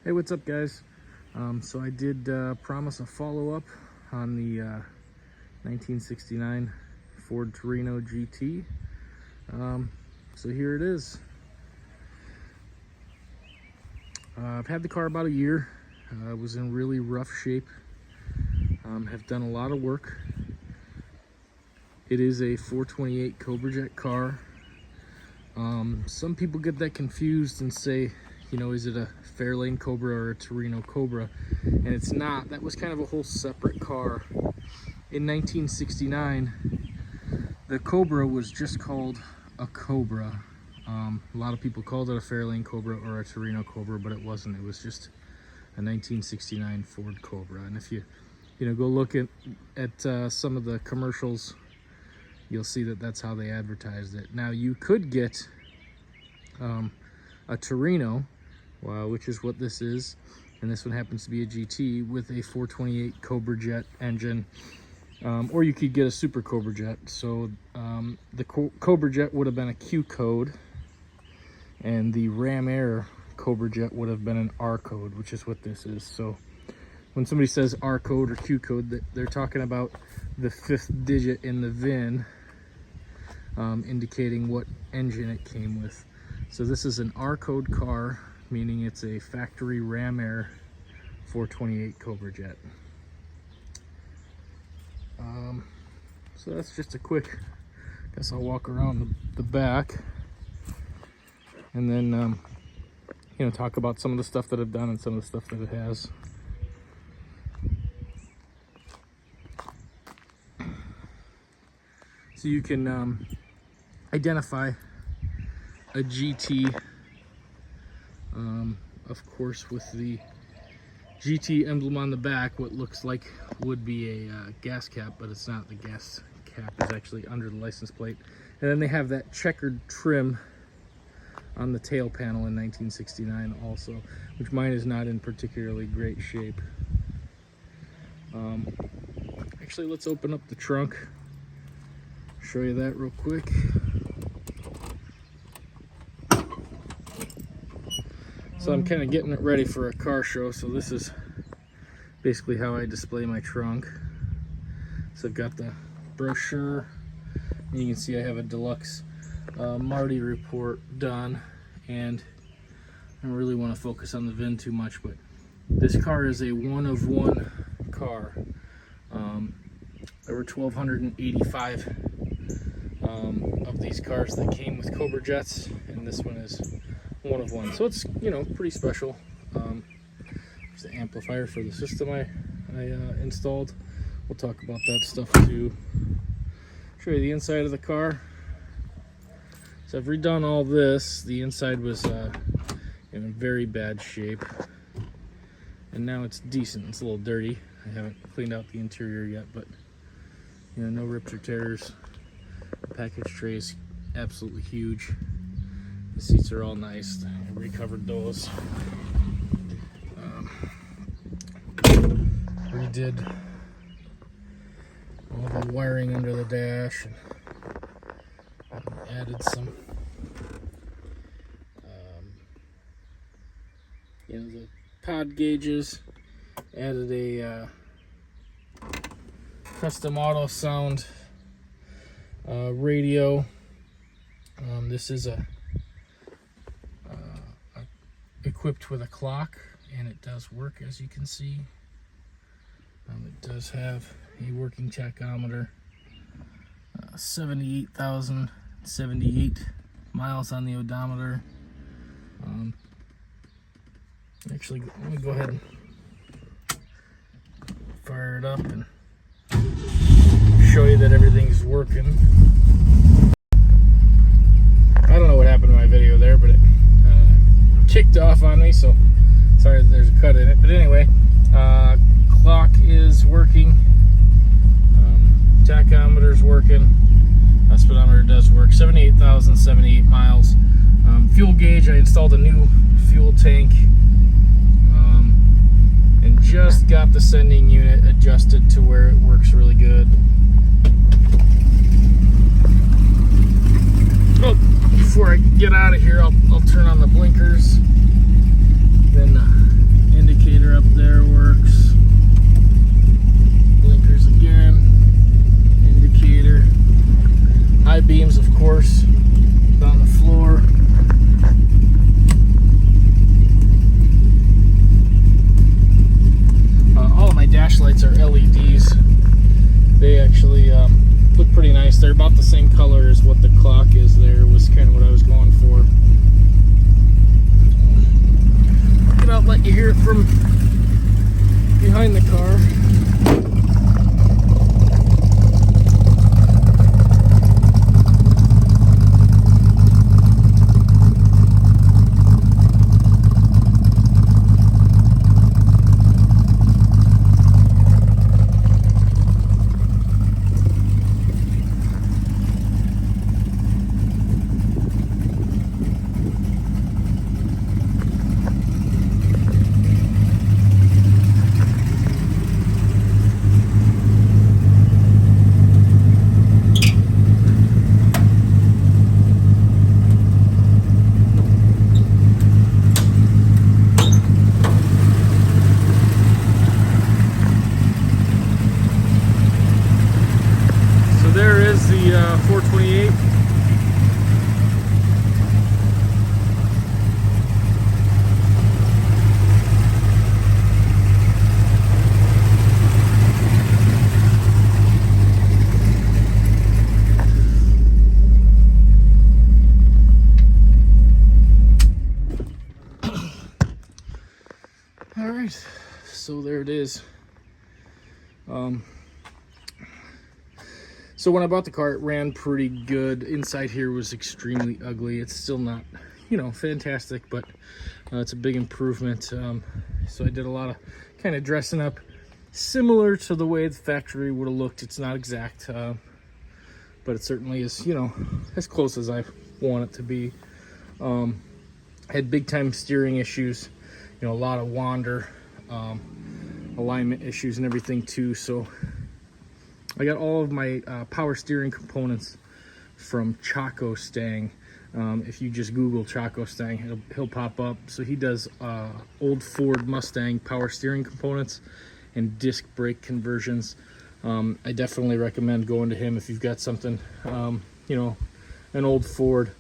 Hey, what's up, guys? So I did promise a follow-up on the 1969 Ford Torino GT. So here it is. I've had the car about a year. I was in really rough shape. Have done a lot of work. It is a 428 Cobra Jet car. Some people get that confused and say, you know, is it a Fairlane Cobra or a Torino Cobra? And it's not. That was kind of a whole separate car. In 1969, the Cobra was just called a Cobra. A lot of people called it a Fairlane Cobra or a Torino Cobra, but it wasn't. It was just a 1969 Ford Cobra. And if you go look at some of the commercials, you'll see that that's how they advertised it. Now, you could get a Torino, which is what this is, and this one happens to be a GT with a 428 Cobra Jet engine, or you could get a Super Cobra Jet. So the Cobra Jet would have been a Q code, and the Ram Air Cobra Jet would have been an R code, which is what this is. So when somebody says R code or Q code, they're talking about the 5th digit in the VIN, indicating what engine it came with. So this is an R code car, meaning it's a factory Ram Air 428 Cobra Jet. So that's just a quick, guess I'll walk around the back and then talk about some of the stuff that I've done and some of the stuff that it has. So you can identify a GT, of course, with the GT emblem on the back. What looks like would be a gas cap, but it's not. The gas cap is actually under the license plate. And then they have that checkered trim on the tail panel in 1969 also, which mine is not in particularly great shape. Actually, let's open up the trunk, show you that real quick. So I'm kind of getting it ready for a car show, so this is basically how I display my trunk. So I've got the brochure, and you can see I have a deluxe Marty report done, and I don't really want to focus on the VIN too much, but this car is a one-of-one car. There were 1,285 of these cars that came with Cobra Jets, and this one is one of one. So it's, pretty special. There's the amplifier for the system I installed. We'll talk about that stuff too. Show you the inside of the car. So I've redone all this. The inside was in very bad shape, and now it's decent. It's a little dirty. I haven't cleaned out the interior yet, but no rips or tears. The package tray is absolutely huge. The seats are all nice. I recovered those. Redid all the wiring under the dash, and added some the pod gauges, added a custom auto sound radio. This is equipped with a clock, and it does work, as you can see. It does have a working tachometer, 78,078 miles on the odometer. Actually, let me go ahead and fire it up and show you that everything's working. I don't know what happened to my video there, but it kicked off on me, so sorry that there's a cut in it. But anyway, clock is working, tachometer's working, speedometer does work. 78,078 miles. Fuel gauge, I installed a new fuel tank, and just got the sending unit adjusted to where it works really good. Oh, before I get out of here, I'll turn on the blinkers, then was kind of what I was going for. I'll let you hear it from behind the car. Ford 28. All right, so there it is. So when I bought the car, it ran pretty good. Inside here was extremely ugly. It's still not, you know, fantastic, but it's a big improvement. So I did a lot of kind of dressing up, similar to the way the factory would have looked. It's not exact, but it certainly is, you know, as close as I want it to be. Had big time steering issues, you know, a lot of wander, alignment issues and everything too. So I got all of my power steering components from Chaco Stang. If you just Google Chaco Stang, he'll pop up. So he does old Ford Mustang power steering components and disc brake conversions. I definitely recommend going to him if you've got something, you know, an old Ford.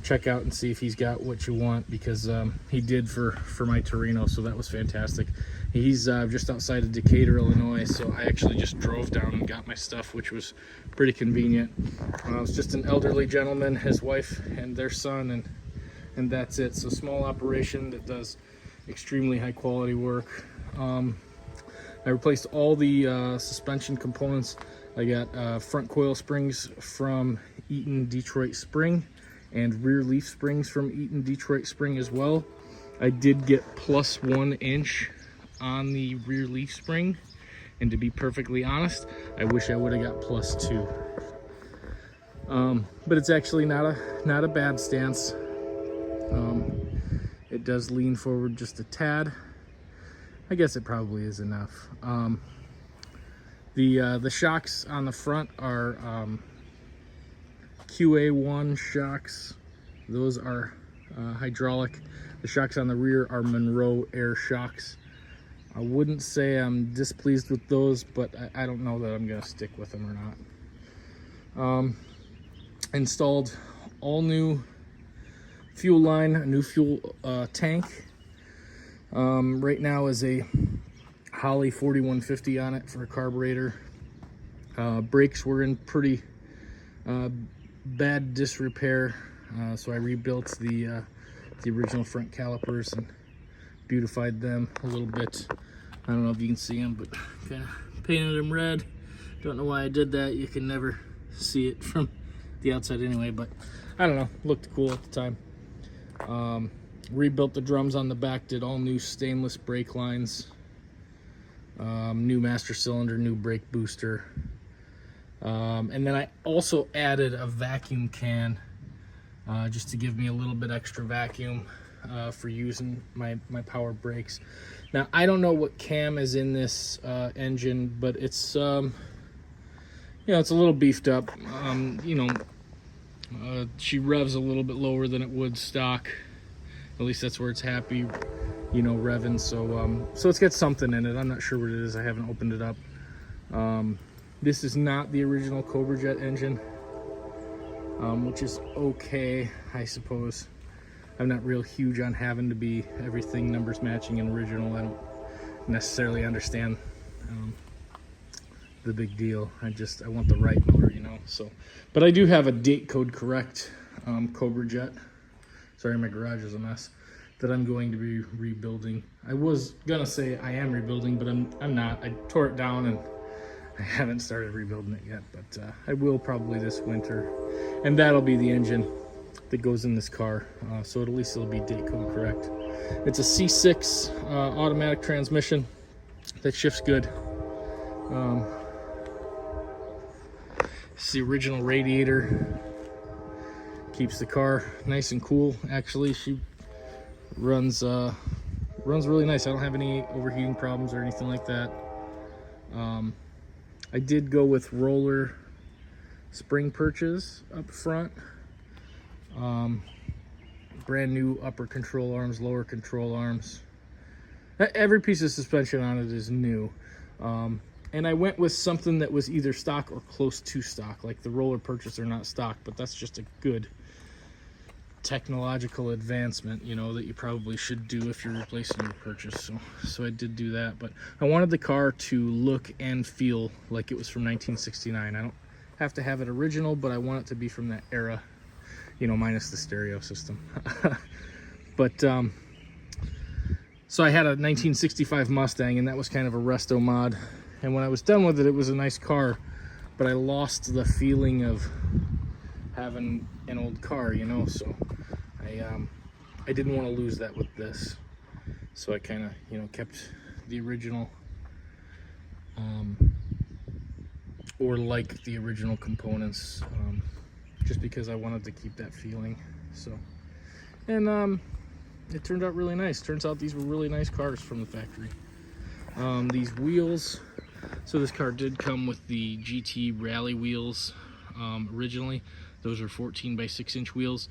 Check out and see if he's got what you want, because he did for my Torino, so that was fantastic. He's just outside of Decatur, Illinois, so I actually just drove down and got my stuff, which was pretty convenient. It was just an elderly gentleman, his wife, and their son, and that's it. So small operation that does extremely high quality work. I replaced all the suspension components. I got front coil springs from Eaton Detroit Spring and rear leaf springs from Eaton Detroit Spring as well. I did get +1 inch on the rear leaf spring, and to be perfectly honest, I wish I would have got +2. But it's actually not a bad stance. It does lean forward just a tad. I guess it probably is enough. The shocks on the front are QA1 shocks. Those are hydraulic. The shocks on the rear are Monroe air shocks. I wouldn't say I'm displeased with those, but I don't know that I'm gonna stick with them or not. Installed all new fuel line, a new fuel tank. Right now is a Holley 4150 on it for a carburetor. Brakes were in pretty bad disrepair, so I rebuilt the original front calipers and beautified them a little bit. I don't know if you can see them, but kind of painted them red. Don't know why I did that. You can never see it from the outside anyway, but I don't know, looked cool at the time. Rebuilt the drums on the back, did all new stainless brake lines, new master cylinder, new brake booster. And then I also added a vacuum can just to give me a little bit extra vacuum for using my power brakes. Now, I don't know what cam is in this engine, but it's you know, it's a little beefed up. You know, she revs a little bit lower than it would stock. At least that's where it's happy, you know, revving. So it's got something in it. I'm not sure what it is. I haven't opened it up. This is not the original Cobra Jet engine, which is okay, I suppose. I'm not real huge on having to be everything numbers matching and original. I don't necessarily understand the big deal. I want the right motor, you know. So, but I do have a date code correct Cobra Jet. Sorry, my garage is a mess. That I'm going to be rebuilding. I was gonna say I am rebuilding, but I'm not. I tore it down and I haven't started rebuilding it yet, but I will probably this winter. And that'll be the engine that goes in this car. So at least it'll be date code correct. It's a C6 automatic transmission that shifts good. It's the original radiator. Keeps the car nice and cool. Actually, she runs really nice. I don't have any overheating problems or anything like that. I did go with roller spring perches up front. Brand new upper control arms, lower control arms. Every piece of suspension on it is new. And I went with something that was either stock or close to stock. Like the roller perches are not stock, but that's just a good technological advancement, you know, that you probably should do if you're replacing your purchase. So I did do that, but I wanted the car to look and feel like it was from 1969. I don't have to have it original, but I want it to be from that era, you know, minus the stereo system. But so I had a 1965 Mustang, and that was kind of a resto mod. And when I was done with it, it was a nice car, but I lost the feeling of having an old car, you know. So I didn't want to lose that with this. So I kind of, you know, kept the original, or like the original components, just because I wanted to keep that feeling. So, and it turned out really nice. Turns out these were really nice cars from the factory. These wheels, so this car did come with the GT rally wheels originally. Those are 14 by 6-inch wheels.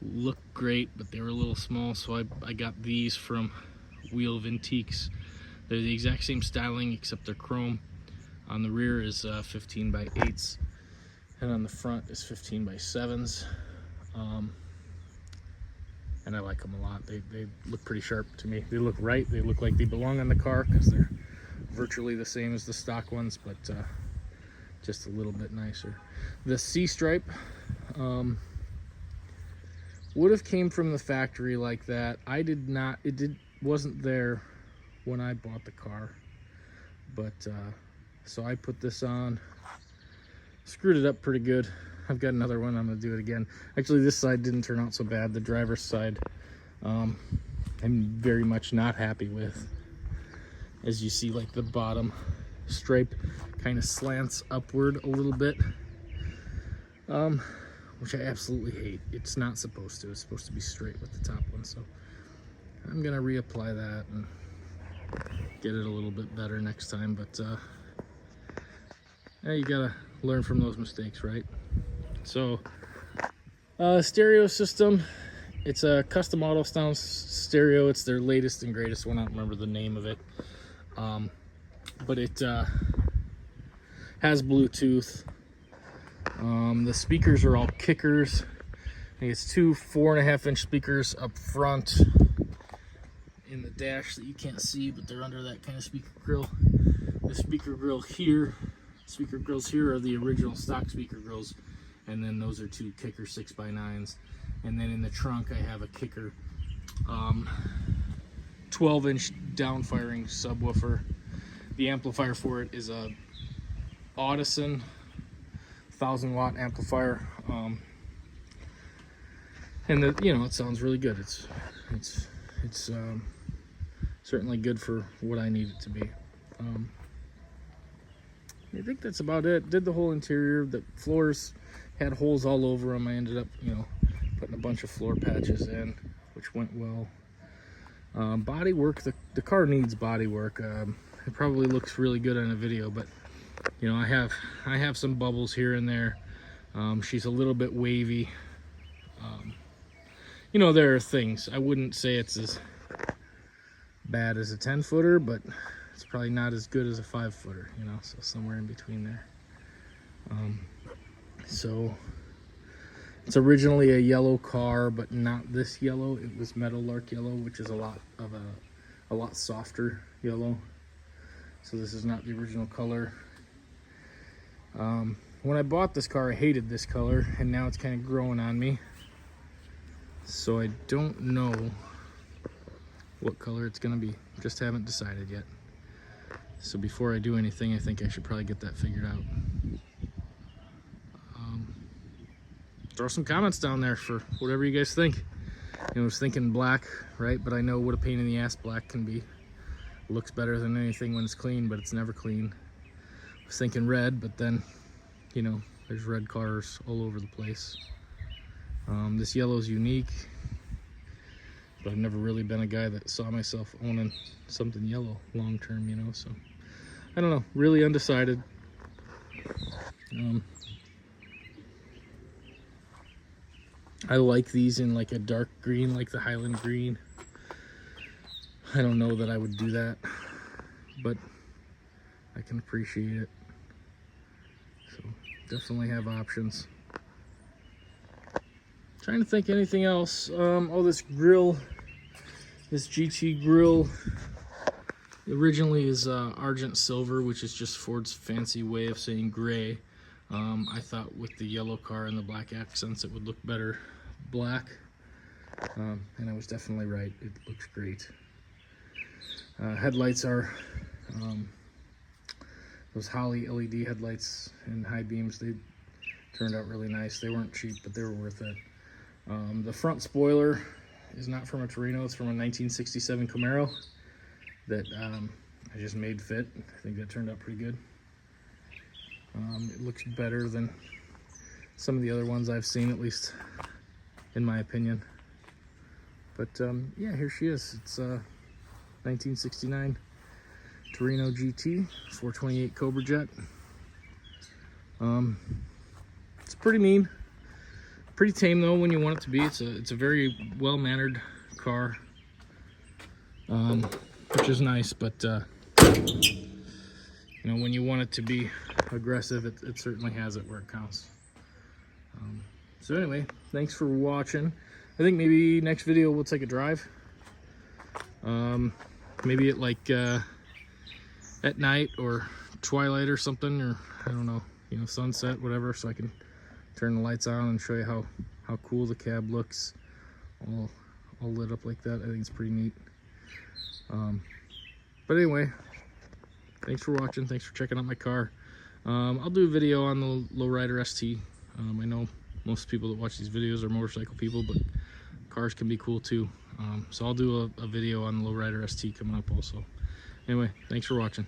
Look great, but they were a little small, so I got these from Wheel Vintiques. They're the exact same styling except they're chrome. On the rear is 15 by 8s, and on the front is 15 by 7s. And I like them a lot. They look pretty sharp to me. They look right. They look like they belong on the car because they're virtually the same as the stock ones, but just a little bit nicer. The C-stripe would have came from the factory like that. I did not. Wasn't there when I bought the car, but so I put this on, screwed it up pretty good. I've got another one. I'm gonna do it again. Actually, this side didn't turn out so bad. The driver's side, I'm very much not happy with. As you see, like the bottom stripe kind of slants upward a little bit, which I absolutely hate. It's not supposed to. It's supposed to be straight with the top one. So I'm gonna reapply that and get it a little bit better next time. But yeah, you gotta learn from those mistakes, right? So stereo system, it's a custom auto sound stereo. It's their latest and greatest one. I don't remember the name of it, but it has Bluetooth. The speakers are all kickers. I think it's two 4.5-inch speakers up front in the dash that you can't see, but they're under that kind of speaker grill. The speaker grill here, speaker grills here are the original stock speaker grills, and then those are two kicker 6x9s. And then in the trunk I have a kicker 12-inch down-firing subwoofer. The amplifier for it is a Audison 1000-watt amplifier, and it sounds really good. It's certainly good for what I need it to be. I think that's about it. Did the whole interior. The floors had holes all over them. I ended up, putting a bunch of floor patches in, which went well. Body work, the car needs body work. It probably looks really good on a video, but I have some bubbles here and there. She's a little bit wavy. There are things. I wouldn't say it's as bad as a 10-footer, but it's probably not as good as a 5-footer, so somewhere in between there. So it's originally a yellow car, but not this yellow. It was Meadowlark yellow, which is a lot softer yellow. So this is not the original color. When I bought this car, I hated this color, and now it's kind of growing on me. So I don't know what color it's gonna be. Just haven't decided yet. So before I do anything, I think I should probably get that figured out. Throw some comments down there for whatever you guys think. I was thinking black, right? But I know what a pain in the ass black can be. It looks better than anything when it's clean, but it's never clean. I was thinking red, but then, you know, there's red cars all over the place. This yellow is unique, but I've never really been a guy that saw myself owning something yellow long term, you know, so I don't know, really undecided. I like these in like a dark green, like the Highland green. I don't know that I would do that, but I can appreciate it. So definitely have options. Trying to think anything else. Oh, this grill, this GT grill, originally is Argent Silver, which is just Ford's fancy way of saying gray. I thought with the yellow car and the black accents it would look better black, and I was definitely right. It looks great. Headlights are those Holly LED headlights and high beams. They turned out really nice. They weren't cheap, but they were worth it. The front spoiler is not from a Torino. It's from a 1967 Camaro that I just made fit. I think that turned out pretty good. It looks better than some of the other ones I've seen, at least in my opinion. But yeah, here she is. It's 1969 Torino GT 428 Cobra Jet. It's pretty mean, pretty tame though when you want it to be. It's a very well-mannered car, which is nice, but you know, when you want it to be aggressive, it certainly has it where it counts. So anyway, thanks for watching. I think maybe next video we'll take a drive. Maybe at like at night or twilight or something, or I don't know, you know, sunset, whatever, so I can turn the lights on and show you how cool the cab looks all lit up like that. I think it's pretty neat. But anyway, thanks for watching. Thanks for checking out my car. I'll do a video on the Lowrider ST. I know most people that watch these videos are motorcycle people, but cars can be cool too. So I'll do a video on the Lowrider ST coming up also. Anyway, thanks for watching.